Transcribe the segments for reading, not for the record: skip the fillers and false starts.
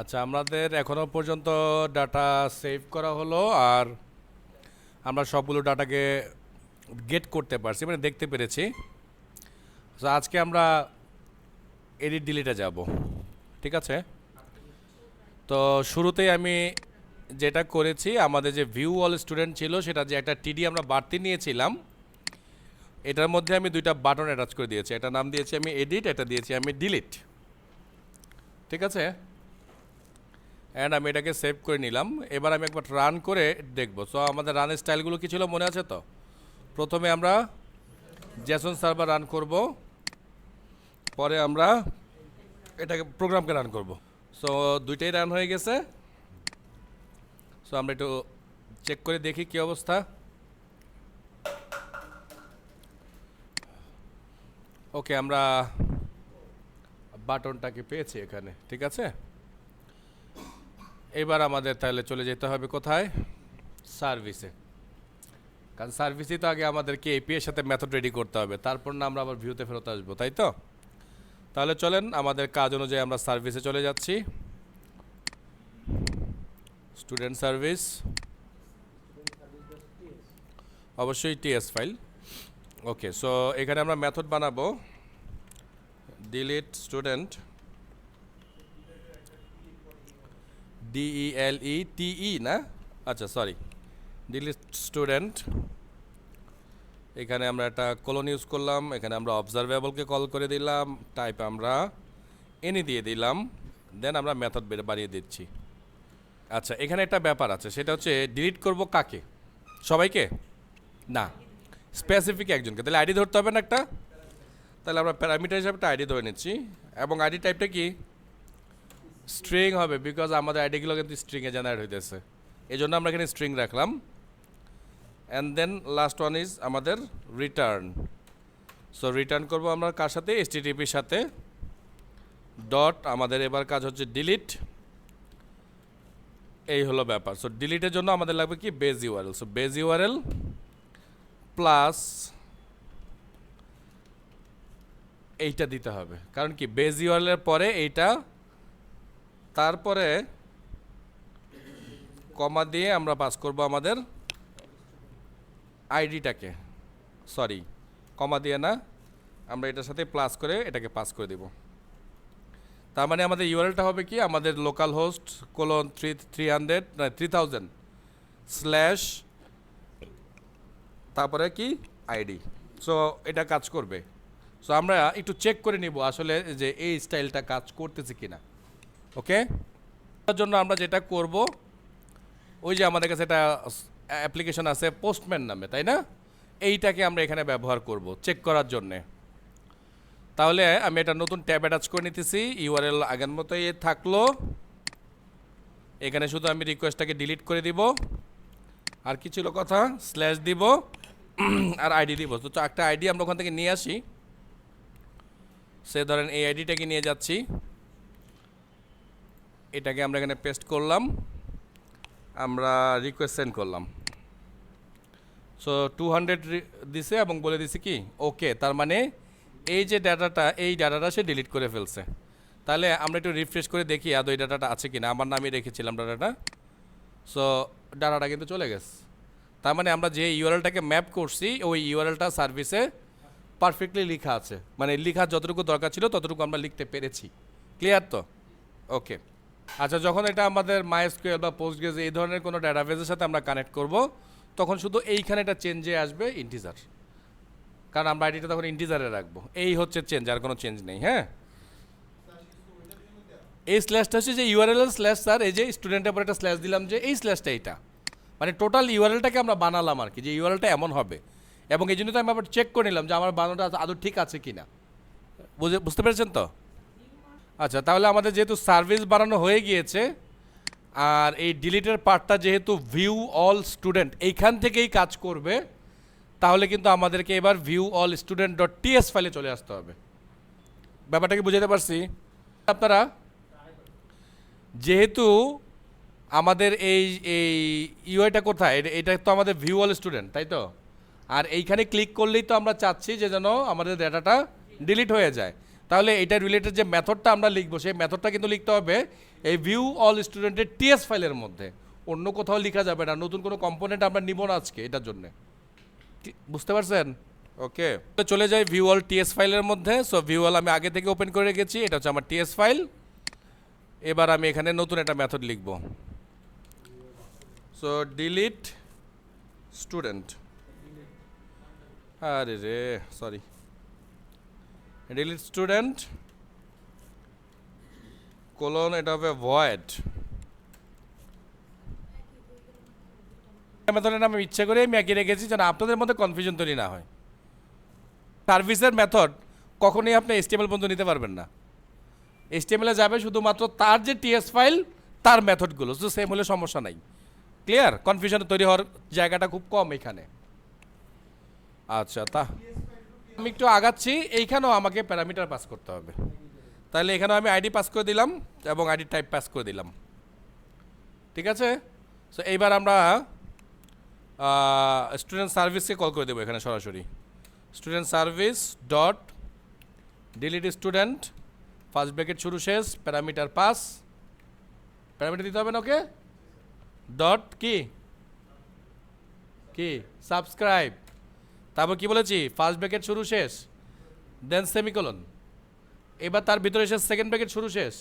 আচ্ছা, আমাদের এখনো পর্যন্ত ডাটা সেভ করা হলো, আর আমরা সবগুলো ডাটাকে গেট করতে পারছি, মানে দেখতে পেরেছি। তো আজকে আমরা এডিট ডিলিটে যাব, ঠিক আছে? তো শুরুতেই আমি যেটা করেছি, আমাদের যে ভিউ অল স্টুডেন্ট ছিল সেটা যে একটা টিডি আমরা বাড়তি নিয়েছিলাম, এটার মধ্যে আমি দুইটা বাটন অ্যাটাচ করে দিয়েছি। এটা নাম দিয়েছি আমি এডিট, এটা দিয়েছি আমি ডিলিট, ঠিক আছে? অ্যান্ড আমি এটাকে সেভ করে নিলাম। এবার আমি একবার রান করে দেখব। সো আমাদের রানের স্টাইলগুলো কী ছিল মনে আছে তো? প্রথমে আমরা জেসন সার্ভার রান করব, পরে আমরা এটাকে প্রোগ্রামকে রান করব। সো দুইটাই রান হয়ে গেছে। সো আমরা একটু চেক করে দেখি কী অবস্থা। ওকে, আমরা বাটনটাকে পেয়েছি এখানে, ঠিক আছে? এবার আমাদের তাহলে চলে যেতে হবে কোথায়? সার্ভিসে। কারণ সার্ভিসই তো আগে আমাদেরকে এপিআই এর সাথে মেথড রেডি করতে হবে, তারপর না আমরা আবার ভিউতে ফেরত আসবো, তাই তো? তাহলে চলেন, আমাদের কাজ অনুযায়ী আমরা সার্ভিসে চলে যাচ্ছি। স্টুডেন্ট সার্ভিস, অবশ্যই টিএস ফাইল। ওকে, সো এখানে আমরা মেথড বানাবো ডিলিট স্টুডেন্ট, DELETE না, আচ্ছা সরি, ডিলিট স্টুডেন্ট। এখানে আমরা একটা কোলন ইউজ করলাম, এখানে আমরা অবজারভেবলকে কল করে দিলাম, টাইপ আমরা এনি দিয়ে দিলাম, দেন আমরা মেথড বানিয়ে দিচ্ছি। আচ্ছা, এখানে একটা ব্যাপার আছে, সেটা হচ্ছে ডিলিট করব কাকে? সবাইকে না, স্পেসিফিক একজনকে। তাহলে আইডি ধরতে হবে না একটা? তাহলে আমরা প্যারামিটার হিসাবে একটা আইডি ধরে নিচ্ছি, এবং আইডি টাইপটা কি? স্ট্রিং হবে, বিকজ আমাদের আইডিগুলো কিন্তু স্ট্রিংয়ে জেনারেট হইতেছে, এই জন্য আমরা এখানে স্ট্রিং রাখলাম। And then last one is আমাদের রিটার্ন। সো রিটার্ন করবো আমরা কার সাথে? HTTPর সাথে। ডট আমাদের এবার কাজ হচ্ছে ডিলিট। এই হলো ব্যাপার। সো ডিলিটের জন্য আমাদের লাগবে কি? Base URL. So base URL plus এইটা দিতে হবে, কারণ কি বেজ ইউআরএল এর পরে এইটা, তারপরে কমা দিয়ে আমরা পাস করব আমাদের আইডিটাকে। সরি, কমা দিয়ে না, আমরা এটার সাথে প্লাস করে এটাকে পাস করে দেব। তার মানে আমাদের ইউআরএলটা হবে কি? আমাদের লোকাল হোস্ট কোলন 3000 স্ল্যাশ তারপরে কি? আইডি। সো এটা কাজ করবে। সো আমরা একটু চেক করে নিব আসলে যে এই স্টাইলটা কাজ করতেছে কিনা। ওকে, তার জন্য আমরা যেটা করব, ওই যে আমাদের কাছে একটা অ্যাপ্লিকেশন আছে পোস্টম্যান নামে, তাই না? এইটাকে আমরা এখানে ব্যবহার করব চেক করার জন্যে। তাহলে আমি একটা নতুন ট্যাব অ্যাটাচ করে নিতেছি, ইউআরএল আগের মতোই থাকলো। এখানে শুধু আমি রিকোয়েস্টটাকে ডিলিট করে দিব, আর কি ছিল কথা? স্ল্যাশ দিব আর আইডি দিব। তো একটা আইডি আমরা ওখান থেকে নিয়ে আসি, সে ধরেন এই আইডিটাকে নিয়ে যাচ্ছি, এটাকে আমরা এখানে পেস্ট করলাম, আমরা রিকোয়েস্ট সেন্ড করলাম। সো 200 দিছে এবং বলে দিছি কি ওকে, তার মানে এই যে ডাটাটা সে ডিলিট করে ফেলছে। তাহলে আমরা একটু রিফ্রেশ করে দেখি আদৌ এই ডাটাটা আছে কিনা। আমার নামে রেখেছিলাম ডাটাটা। সো ডাটাটা কিন্তু চলে গেছে। তার মানে আমরা যে ইউআরএলটাকে ম্যাপ করছি ওই ইউআরএলটা সার্ভিসে পারফেক্টলি লেখা আছে, মানে লেখা যতটুকু দরকার ছিল ততটুকু আমরা লিখতে পেরেছি। ক্লিয়ার তো? ওকে। আচ্ছা, যখন এটা আমাদের মাইএসকিউএল বা পোস্টগ্রেস এই ধরনের কোনো ডাটাবেসের সাথে আমরা কানেক্ট করব, তখন শুধু এইখানে একটা চেঞ্জে আসবে ইন্টিজার, কারণ আমরা আইডিটা তখন ইন্টিজারে রাখবো। এই হচ্ছে চেঞ্জ, আর কোনো চেঞ্জ নেই। হ্যাঁ, এই স্ল্যাশটা হচ্ছে যে ইউআরএল স্ল্যাশ, স্যার এই যে স্টুডেন্টের পর একটা স্ল্যাশ দিলাম, যে এই স্ল্যাশটা এইটা মানে টোটাল ইউআরএলটাকে আমরা বানালাম আর কি, যে ইউআরএলটা এমন হবে। এবং এই জন্য তো আমি আবার চেক করে নিলাম যে আমার বানানোটা আদৌ ঠিক আছে কি না। বুঝতে পেরেছেন তো? আচ্ছা, তাহলে আমাদের যেহেতু সার্ভিস বানানো হয়ে গিয়েছে, আর এই ডিলিটের পার্টটা যেহেতু ভিউ অল স্টুডেন্ট এইখান থেকেই কাজ করবে, তাহলে কিন্তু আমাদেরকে এবার view all student dot T S ফাইলে চলে আসতে হবে। ব্যাপারটা কি বুঝাতে পারছি আপনারা? যেহেতু আমাদের এই এই ইউআইটা কোথায়, এটা তো আমাদের ভিউ অল স্টুডেন্ট, তাই তো? আর এইখানে ক্লিক করলেই তো আমরা চাচ্ছি যে যেন আমাদের ডাটাটা ডিলিট হয়ে যায়। তাহলে এটা রিলেটেড যে মেথডটা আমরা লিখবো, সেই মেথডটা কিন্তু লিখতে হবে এই ভিউ অল স্টুডেন্টের টিএস ফাইলের মধ্যে, অন্য কোথাও লেখা যাবে না, নতুন কোনো কম্পোনেন্ট আমরা নিব না আজকে এটার জন্য, বুঝতে পারছেন? ওকে, চলে যাই ভিউ অল টিএস ফাইলের মধ্যে। সো ভিউ অল আমি আগে থেকে ওপেন করে রেখেছি, এটা হচ্ছে আমার টিএস ফাইল। এবার আমি এখানে নতুন একটা মেথড লিখব। সো ডিলিট স্টুডেন্ট, আরে রে সরি, ডিলিট স্টুডেন্ট কোলন, এটা হবে ভয়েড। মেথডের নাম আমি ইচ্ছা করে আমি একই রেখেছি যেন আপনাদের মধ্যে কনফিউশন তৈরি না হয়। সার্ভিসের মেথড কখনোই আপনি HTML পর্যন্ত নিতে পারবেন না। HTML যাবে শুধুমাত্র তার যে টিএস ফাইল তার মেথডগুলো, তো সেম হলে সমস্যা নাই। ক্লিয়ার? কনফিউশন তৈরি হওয়ার জায়গাটা খুব কম এখানে। আচ্ছা, তা আমি একটু আগাচ্ছি, এইখানেও আমাকে প্যারামিটার পাস করতে হবে। তাহলে এখানেও আমি আইডি পাস করে দিলাম এবং আইডি টাইপ পাস করে দিলাম, ঠিক আছে? সো এইবার আমরা স্টুডেন্ট সার্ভিসকে কল করে দেবো এখানে সরাসরি। Student service dot delete student, first bracket শুরু শেষ, প্যারামিটার পাস, প্যারামিটার দিতে হবে না, ওকে, ডট কি কি সাবস্ক্রাইব, তারপর কি বলেছি, ফার্স্ট ব্র্যাকেট শুরু শেষ, দেন সেমিকোলন, এবার তার ভিতরে এসে সেকেন্ড ব্র্যাকেট শুরু শেষ,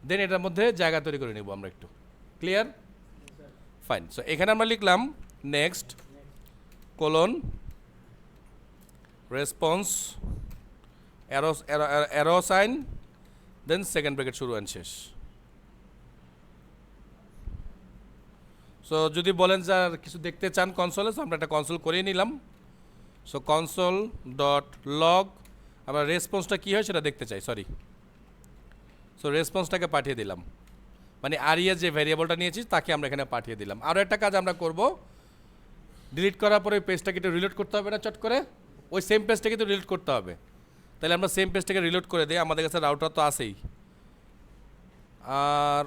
দেন এটার মধ্যে জায়গা তৈরি করে নেব আমরা একটু। ক্লিয়ার? ফাইন। সো এখানে আমরা লিখলাম next colon response arrow sign, then second bracket শুরু অ্যান্ড শেষ। সো যদি বলেন যে আর কিছু দেখতে চান কনসোলে, সো আমরা একটা কনসোল করিয়ে নিলাম। সো কনসোল ডট লগ, আমরা রেসপন্সটা কী হয় সেটা দেখতে চাই, সরি। সো রেসপন্সটাকে পাঠিয়ে দিলাম, মানে আরিয়া যে ভ্যারিয়েবলটা নিয়েছি তাকে আমরা এখানে পাঠিয়ে দিলাম। আরও একটা কাজ আমরা করব, ডিলিট করার পরে ওই পেজটাকে একটু রিলোড করতে হবে না চট করে, ওই সেম পেজটাকে তো রিলোড করতে হবে। তাহলে আমরা সেম পেজটাকে রিলোড করে দিই, আমাদের কাছে রাউটার তো আছেই। আর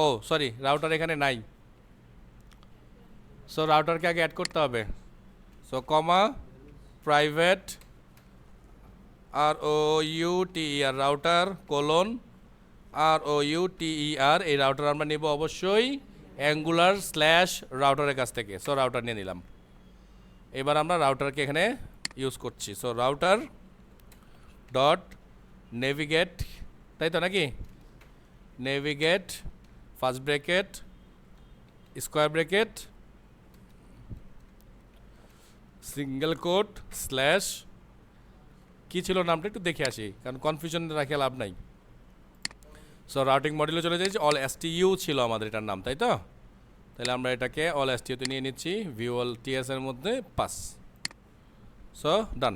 ও সরি, রাউটার এখানে নাই। সো রাউটারকে আগে অ্যাড করতে হবে। So comma private ROUTER router colon ROUTER, এই রাউটার আমরা নেব অবশ্যই অ্যাঙ্গুলার স্ল্যাশ রাউটারের কাছ থেকে। সো রাউটার নিয়ে নিলাম। এবার আমরা রাউটারকে এখানে ইউজ করছি। সো রাউটার ডট নেভিগেট, তাই তো নাকি, navigate first bracket square bracket single quote slash, কী ছিল নামটা একটু দেখে আসি, কারণ কনফিউশন রাখে লাভ নাই। সো রাউটিং মডিউলে চলে যাচ্ছি, অল STU ছিল আমাদের এটার নাম, তাই তো? তাহলে আমরা এটাকে অল STUতে নিয়ে নিচ্ছি, ভিউয়াল TS এর মধ্যে পাস। সো ডান।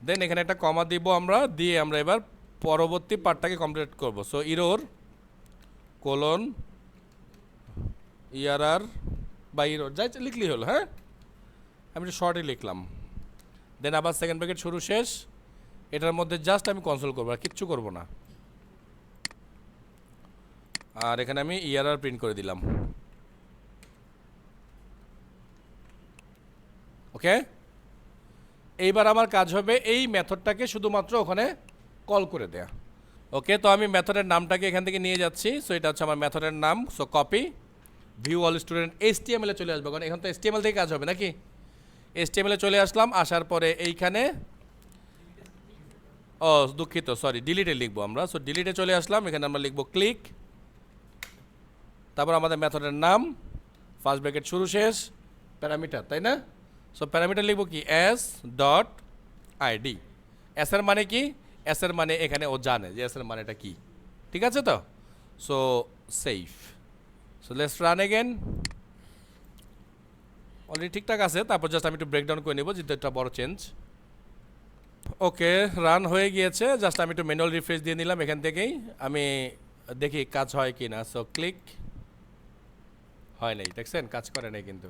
দেন এখানে একটা কমা দিব আমরা, দিয়ে আমরা এবার পরবর্তী পার্টটাকে কমপ্লিট করব। সো ইরোর কোলন ERR বা ইরোর যাই লিখলেই হলো, হ্যাঁ, আমি একটু শর্টই লিখলাম। দেন আবার সেকেন্ড ব্র্যাকেট শুরু শেষ, এটার মধ্যে জাস্ট আমি কনসোল করবো, আর কিচ্ছু করবো না। আর এখানে আমি ERR প্রিন্ট করে দিলাম। ওকে, এইবার আমার কাজ হবে এই মেথডটাকে শুধুমাত্র ওখানে কল করে দেয়া। ওকে, তো আমি মেথডের নামটাকে এখান থেকে নিয়ে যাচ্ছি। সো এটা হচ্ছে আমার মেথডের নাম। So copy view all student HTML চলে আসবে, কারণ এখন তো HTML থেকে কাজ হবে নাকি। HTML চলে আসলাম, আসার পরে এইখানে দুঃখিত সরি, ডিলিটে লিখবো আমরা। সো ডিলিটে চলে আসলাম, এখানে আমরা লিখবো ক্লিক, তারপর আমাদের মেথডের নাম ফার্স্ট ব্র্যাকেট শুরু শেষ, প্যারামিটার, তাই না? সো প্যারামিটার লিখবো কি এস ডট আইডি। এসের মানে কি, এসের মানে এখানে ও জানে যে এসের মানেটা কি, ঠিক আছে তো? So save. So let's run again. Already ঠিকঠাক আছে, তারপর জাস্ট আমি একটু ব্রেকডাউন করে নেবো, যেহেতু একটা বড় চেঞ্জ। ওকে, রান হয়ে গিয়েছে, জাস্ট আমি একটু ম্যানুয়াল রিফ্রেশ দিয়ে নিলাম এখান থেকেই, আমি দেখি কাজ হয় কি না। সো ক্লিক, হয় নাই, দেখছেন কাজ করে নাই, কিন্তু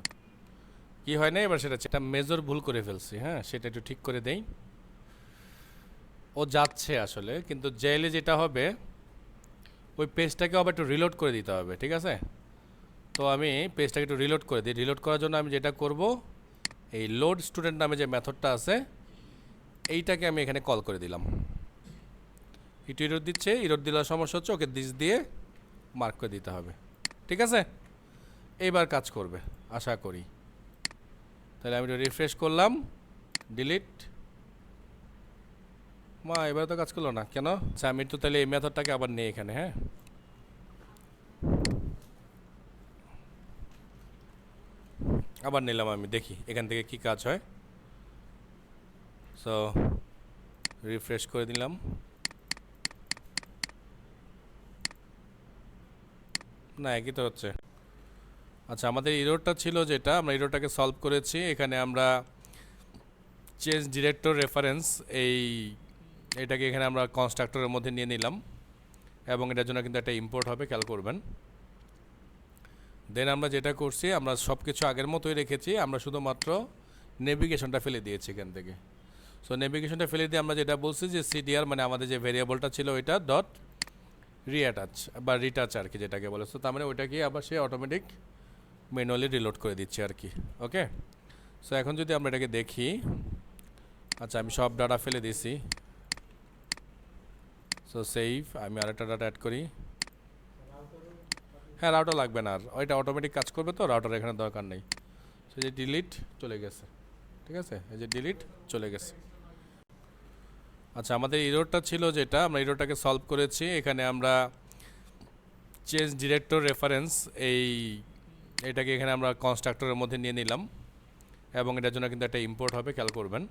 কি হয় না এবার সেটা একটা মেজর ভুল করে ফেলছি, হ্যাঁ সেটা একটু ঠিক করে দেই। ও যাচ্ছে আসলে, কিন্তু জেলে যেটা হবে ওই পেজটাকে আবার একটু রিলোড করে দিতে হবে, ঠিক আছে? তো আমি পেজটাকে একটু রিলোড করে দিই। রিলোড করার জন্য আমি যেটা করব, এই লোড স্টুডেন্ট নামে যে মেথডটা আছে এইটাকে আমি এখানে কল করে দিলাম। একটু ইরোড দিচ্ছে, ইরোড দিলার সমস্যা হচ্ছে, ওকে দিস দিয়ে মার্ক করে দিতে হবে। ঠিক আছে, এইবার কাজ করবে আশা করি। তাহলে আমি রিফ্রেশ করলাম, ডিলিট। মা এবার তো কাজ করলো না কেন? আচ্ছা আমি তো তাহলে এই মেথডটাকে আবার নেই এখানে। হ্যাঁ, আবার নিলাম, আমি দেখি এখান থেকে কি কাজ হয়। সো রিফ্রেশ করে দিলাম, না একই তো হচ্ছে। আচ্ছা আমাদের ইরোরটা ছিল যেটা, আমরা ইরোরটাকে সলভ করেছি। এখানে আমরা চেঞ্জ ডিরেক্টর রেফারেন্স এটাকে এখানে আমরা কনস্ট্রাক্টরের মধ্যে নিয়ে নিলাম, এবং এটার জন্য কিন্তু একটা ইম্পোর্ট হবে, খেয়াল করবেন। দেন আমরা যেটা করছি, আমরা সব কিছু আগের মতোই রেখেছি, আমরা শুধুমাত্র নেভিগেশনটা ফেলে দিয়েছি এখান থেকে। সো নেভিগেশনটা ফেলে দিয়ে আমরা যেটা বলছি যে সিডিআর মানে আমাদের যে ভেরিয়েবলটা ছিল ওইটা ডট রিঅ্যাটাচ বা রিটাচ আর কি যেটাকে বলে। সো তার মানে ওইটাকে আবার সে অটোমেটিক ম্যানুয়ালি রিলোড করে দিচ্ছে আর কি। ওকে, সো এখন যদি আমরা এটাকে দেখি, আচ্ছা আমি সব ডাটা ফেলে দিছি। সো সেভ, আমি আরেকটা ডাটা অ্যাড করি। হ্যাঁ, রাউটার লাগবে না, আর ওইটা অটোমেটিক কাজ করবে, তো রাউটার এখানে দরকার নেই। সো যে ডিলিট চলে গেছে। ঠিক আছে, এই যে ডিলিট চলে গেছে। আচ্ছা আমাদের ইরোরটা ছিল যেটা, আমরা ইরোরটাকে সলভ করেছি। এখানে আমরা চেঞ্জ ডিরেক্টর রেফারেন্স এটাকে এখানে আমরা কনস্ট্রাক্টরের মধ্যে নিয়ে নিলাম, এবং এটার জন্য কিন্তু একটা ইম্পোর্ট হবে, খেয়াল করবেন।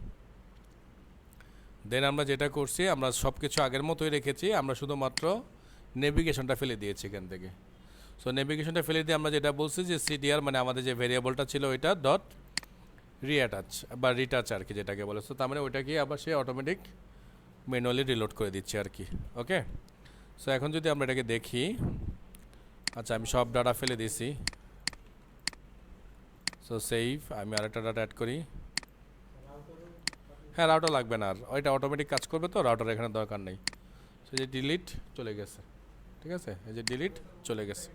দেন আমরা যেটা করছি, আমরা সব কিছু আগের মতোই রেখেছি, আমরা শুধুমাত্র নেভিগেশনটা ফেলে দিয়েছি এখান থেকে। সো নেভিগেশনটা ফেলে দিয়ে আমরা যেটা বলছি যে সিডিআর মানে আমাদের যে ভেরিয়েবলটা ছিল ওইটা ডট রিঅ্যাটাচ বা রিটাচ আর কি যেটাকে বলে। সো তার মানে ওইটাকে আবার সে অটোমেটিক ম্যানুয়ালি রিলোড করে দিচ্ছে আর কি। ওকে, সো এখন যদি আমরা এটাকে দেখি, আচ্ছা আমি সব ডাটা ফেলে দিছি। সো সেভ, আমি আরেকটা ডাটা অ্যাড করি। হ্যাঁ, রাউটার লাগবে না, আর ওইটা অটোমেটিক কাজ করবে, তো রাউটার এখানে দরকার নেই। সো যে ডিলিট চলে গেছে। ঠিক আছে, এই যে ডিলিট চলে গেছে।